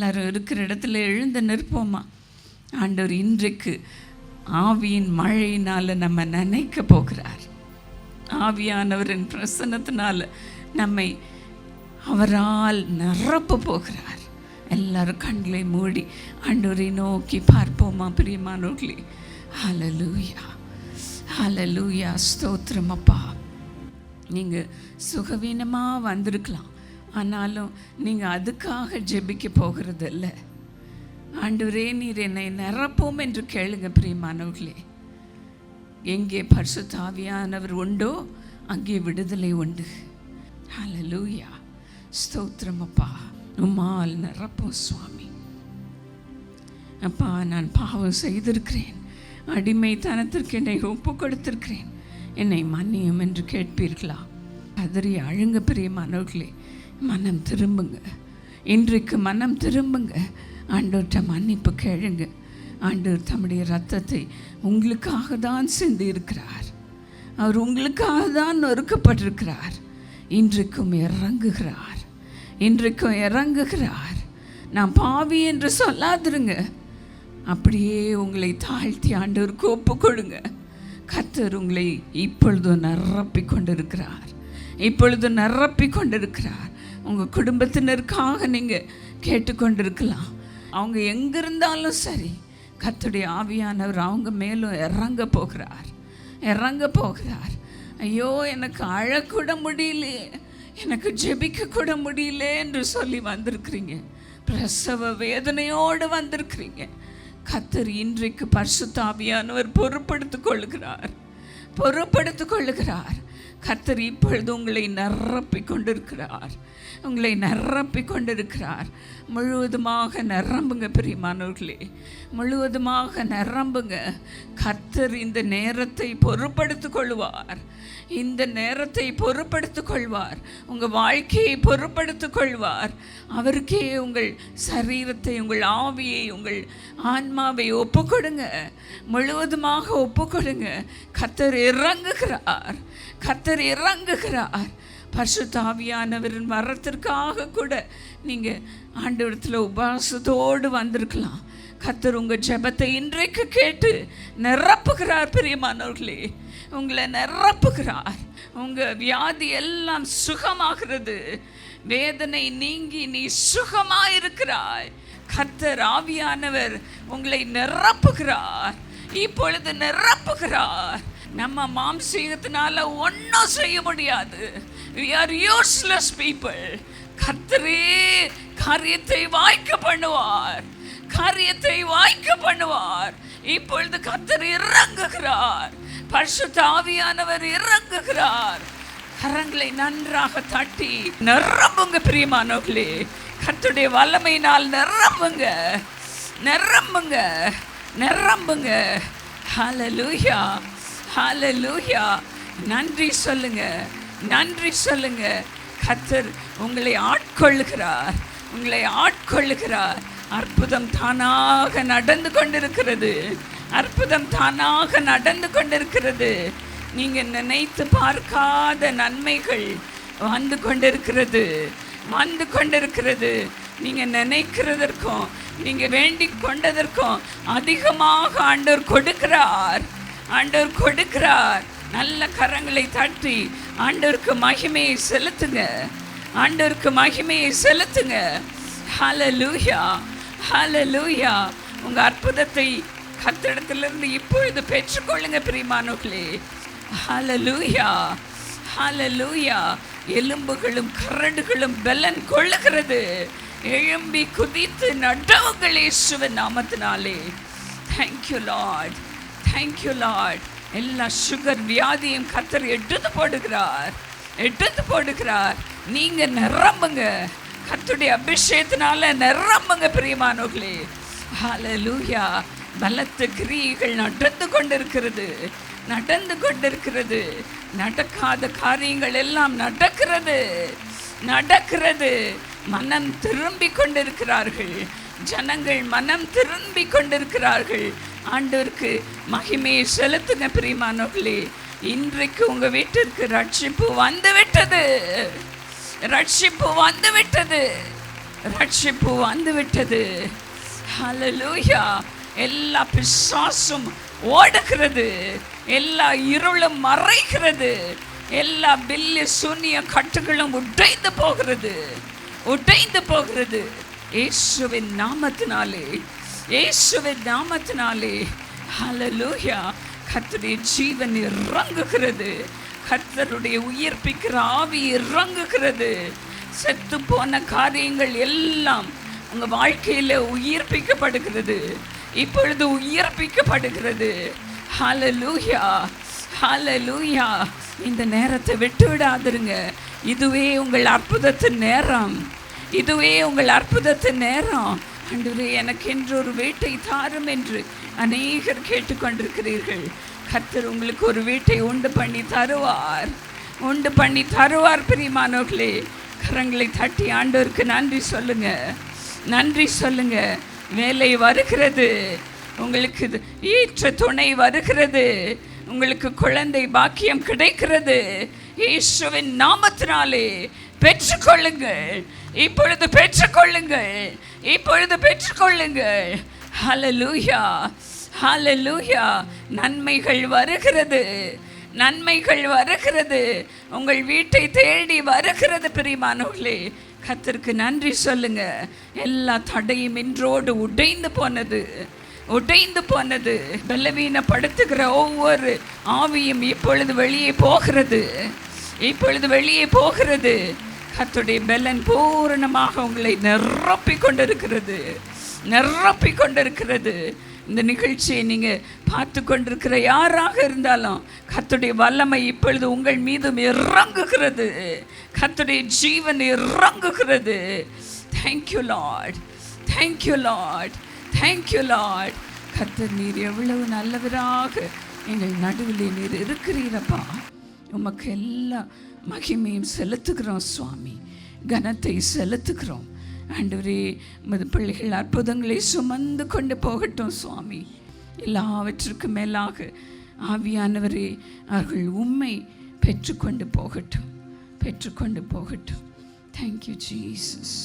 எல்லாரும் இருக்கிற இடத்துல எழுந்து நிற்போமா? ஆண்டவர் இன்றைக்கு ஆவியின் மழையினால் நம்ம நினைக்க போகிறார். ஆவியானவரின் பிரசன்னத்தினால் நம்மை அவரால் நிரப்ப போகிறார். எல்லாரும் கண்களை மூடி ஆண்டவரை நோக்கி பார்ப்போமா பிரியமானவர்களே? ஹல்லேலூயா, ஹல்லேலூயா, ஸ்தோத்திரம் அப்பா. நீங்கள் சுகவீனமாக வந்திருக்கலாம், ஆனாலும் நீங்கள் அதுக்காக ஜெபிக்க போகிறது இல்லை. ஆண்டவரே நீர் என்னை நிரப்போம் என்று கேளுங்க பிரியமானவர்களே. எங்கே பரிசுத்த ஆவியானவர் உண்டோ அங்கே விடுதலை உண்டு. ஹல்லேலூயா, ஸ்தோத்திரம் அப்பா. உம்மால் நிரப்போம் சுவாமி. அப்பா, நான் பாவம் செய்திருக்கிறேன், அடிமைத்தனத்திற்கு என்னை ஒப்பு கொடுத்திருக்கிறேன், என்னை மன்னியும் என்று கேட்பீர்களா? கதறி அழுங்க பிரியமானவர்களே. மனம் திரும்புங்க, இன்றைக்கு மனம் திரும்புங்க, ஆண்டவர்கிட்ட மன்னிப்பு கேளுங்க. ஆண்டவர் தம்முடைய இரத்தத்தை உங்களுக்காக தான் சிந்தி இருக்கிறார். அவர் உங்களுக்காக தான் நொறுக்கப்பட்டிருக்கிறார். இன்றைக்கும் இறங்குகிறார், இன்றைக்கும் இறங்குகிறார். நான் பாவி என்று சொல்லாதிருங்க, அப்படியே உங்களை தாழ்த்தி ஆண்டவருக்கு ஒப்பு கொடுங்க. கர்த்தர் உங்களை இப்பொழுது நிரப்பி கொண்டிருக்கிறார், இப்பொழுது நிரப்பி கொண்டிருக்கிறார். உங்கள் குடும்பத்தினருக்காக நீங்கள் கேட்டுக்கொண்டிருக்கலாம். அவங்க எங்கே இருந்தாலும் சரி, கர்த்தருடைய ஆவியானவர் அவங்க மேலும் இறங்க போகிறார், இறங்க போகிறார். ஐயோ, எனக்கு அழக்கூட முடியலையே, எனக்கு ஜெபிக்க கூட முடியல என்று சொல்லி வந்திருக்கிறீங்க, பிரசவ வேதனையோடு வந்திருக்கிறீங்க. கர்த்தர் இன்றைக்கு பரிசுத்த ஆவியானவர் பொறுப்படுத்திக் கொள்ளுகிறார், பொறுப்படுத்திக் கொள்ளுகிறார். கர்த்தர் இப்பொழுது உங்களை நிரப்பி கொண்டிருக்கிறார், உங்களை நிரப்பி கொண்டிருக்கிறார். முழுவதுமாக நிரம்புங்க பிரியமானவர்களே, முழுவதுமாக நிரம்புங்க. கர்த்தர் இந்த நேரத்தை பொறுப்படுத்திக் கொள்வார், இந்த நேரத்தை பொறுப்படுத்திக் கொள்வார், உங்கள் வாழ்க்கையை பொறுப்படுத்திக் கொள்வார். அவருக்கே உங்கள் சரீரத்தை, உங்கள் ஆவியை, உங்கள் ஆன்மாவை ஒப்புக்கொடுங்க, முழுவதுமாக ஒப்புக்கொடுங்க. கர்த்தர் இறங்குகிறார், கர்த்தர் இறங்குகிறார். பரிசுத்த ஆவியானவரின் வரத்திற்காக கூட நீங்கள் ஆண்டவரத்தில் உபவாசத்தோடு வந்திருக்கலாம். கர்த்தர் உங்கள் ஜெபத்தை இன்றைக்கு கேட்டு நிரப்புகிறார் பிரியமானவர்களே, உங்களை நிரப்புகிறார். உங்கள் வியாதி எல்லாம் சுகமாகிறது, வேதனை நீங்கி நீ சுகமாயிருக்கிறாய். கர்த்தர் ஆவியானவர் உங்களை நிரப்புகிறார், இப்பொழுது நிரப்புகிறார். நம்ம மாம்சீகத்தினால ஒன்றும் செய்ய முடியாது. We are useless people. கர்த்தரே காரியத்தை வாய்க்க பண்ணுவார், காரியத்தை வாய்க்க பண்ணுவார். இப்பொழுது கர்த்தர் இறங்குகிறார், பரிசுத்த ஆவியானவர் இறங்குகிறார். கரங்களை நன்றாக தட்டி நிரம்புங்க பிரியமானவர்களே, கர்த்தருடைய வல்லமையினால் நிரம்புங்க, நிரம்புங்க, நிரம்புங்க. ஹல்லேலூயா, ஹல்லேலூயா. நன்றி சொல்லுங்க, நன்றி சொல்லுங்க. கர்த்தர் உங்களை ஆட்கொள்ளுகிறார், உங்களை ஆட்கொள்ளுகிறார். அற்புதம் தானாக நடந்து கொண்டிருக்கிறது, அற்புதம் தானாக நடந்து கொண்டிருக்கிறது. நீங்கள் நினைத்து பார்க்காத நன்மைகள் வந்து கொண்டிருக்கிறது, வந்து கொண்டிருக்கிறது. நீங்கள் நினைக்கிறதற்கும் நீங்கள் வேண்டிக் கொண்டதற்கும் அதிகமாக ஆண்டவர் கொடுக்கிறார், ஆண்டவர் கொடுக்கிறார். நல்ல கரங்களை தட்டி ஆண்டவருக்கு மகிமையை செலுத்துங்க, ஆண்டவருக்கு மகிமையை செலுத்துங்க. ஹல்லேலூயா, ஹல்லேலூயா. உங்கள் அற்புதத்தை கர்த்தரிடத்திலிருந்து இப்பொழுது பெற்றுக்கொள்ளுங்க பிரியமானவர்களே. ஹல்லேலூயா, ஹல்லேலூயா. எலும்புகளும் கரடுகளும் பலன் கொள்ளுகிறது, எழும்பி குதித்து நடவுங்கள் இயேசுவின் நாமத்தினாலே. Thank you Lord, thank you Lord. எல்லா சுகர் வியாதியும் கர்த்தர் எடுத்து போடுகிறார், எடுத்து போடுகிறார். நீங்கள் நிரம்புங்க, கர்த்தருடைய அபிஷேகத்தினால நிரம்புங்க பிரியமானவர்களே. ஹல்லேலூயா. பலத்த கிரியைகள் நடந்து கொண்டிருக்கிறது, நடந்து கொண்டிருக்கிறது. நடக்காத காரியங்கள் எல்லாம் நடக்கிறது, நடக்கிறது. மனம் திரும்பி கொண்டிருக்கிறார்கள், ஜனங்கள் மனம் திரும்பி கொண்டிருக்கிறார்கள். ஆண்டவருக்கு மகிமையை செலுத்துங்க பிரியமானவர்களே. இன்றைக்கு உங்கள் வீட்டிற்கு ரட்சிப்பு வந்துவிட்டது, ரட்சிப்பு வந்துவிட்டது. ரட்சிப்பு வந்துவிட்டது. ஹல்லேலூயா. எல்லா பிசாசும் ஓடுகிறது, எல்லா இருளும் மறைகிறது, எல்லா பில்லி சூனிய கட்டுகளும் உடைந்து போகிறது, உடைந்து போகிறது. இயேசுவின் நாமத்தினாலே, இயேசுவின் நாமத்தினாலே. ஹல்லேலூயா. கர்த்தருடைய ஜீவன் இறங்குகிறது, கர்த்தருடைய உயிர்ப்பிக்கிற ஆவி இறங்குகிறது. செத்து போன காரியங்கள் எல்லாம் உங்கள் வாழ்க்கையில் உயிர்ப்பிக்கப்படுகிறது, இப்பொழுது உயிர்ப்பிக்கப்படுகிறது. ஹல்லேலூயா, ஹல்லேலூயா. இந்த நேரத்தை விட்டு விடாதிருங்க. இதுவே உங்கள் அற்புதத்தின் நேரம், இதுவே உங்கள் அற்புதத்தின் நேரம். ஆண்டவரே, எனக்கென்று ஒரு வீட்டை தாரும் என்று அநேகர் கேட்டுக்கொண்டிருக்கிறீர்கள். கர்த்தர் உங்களுக்கு ஒரு வீட்டை உண்டு பண்ணி தருவார், உண்டு பண்ணி தருவார். பிரியமானவர்களே, கரங்களை தட்டி ஆண்டவருக்கு நன்றி சொல்லுங்க, நன்றி சொல்லுங்க. வேலை வருகிறது, உங்களுக்கு ஏற்ற துணை வருகிறது, உங்களுக்கு குழந்தை பாக்கியம் கிடைக்கிறது. இயேசுவின் நாமத்தினாலே பெற்றுக்கொள்ளுங்கள், இப்பொழுது பெற்றுக்கொள்ளுங்கள், இப்பொழுது பெற்றுக்கொள்ளுங்கள். ஹல்லேலூயா, ஹல்லேலூயா. நன்மைகள் வருகிறது, நன்மைகள் வருகிறது, உங்கள் வீட்டை தேடி வருகிறது. பிரியமானவர்களே, கர்த்தருக்கு நன்றி சொல்லுங்க. எல்லா தடையும் இன்றோடு உடைந்து போனது, உடைந்து போனது. பலவீனப்படுத்துகிற ஒவ்வொரு ஆவியும் இப்பொழுது வெளியே போகிறது, இப்பொழுது வெளியே போகிறது. கர்த்தருடைய பலன் பூரணமாக உங்களை நிரப்பி கொண்டிருக்கிறது, நிரப்பி கொண்டிருக்கிறது. இந்த நிகழ்ச்சியை நீங்கள் பார்த்து கொண்டிருக்கிற யாராக இருந்தாலும் கர்த்தருடைய வல்லமை இப்பொழுது உங்கள் மீதும் இறங்குகிறது, கர்த்தருடைய ஜீவன் இறங்குகிறது. Thank you Lord, thank you Lord, thank you Lord. கர்த்தர், நீர் எவ்வளவு நல்லவராக எங்கள் நடுவில் நீர் இருக்கிறீரப்பா. உமக்கு எல்லா மகிமையும் செலுத்துகிறோம் சுவாமி, கனத்தை செலுத்துகிறோம். ஆண்டவரே, உமது பிள்ளைகள் அற்புதங்களை சுமந்து கொண்டு போகட்டும் சுவாமி. எல்லாவற்றுக்கும் மேலாக ஆவியானவரே, அவர்கள் உம்மை பெற்றுக்கொண்டு போகட்டும், பெற்றுக்கொண்டு போகட்டும். Thank you Jesus.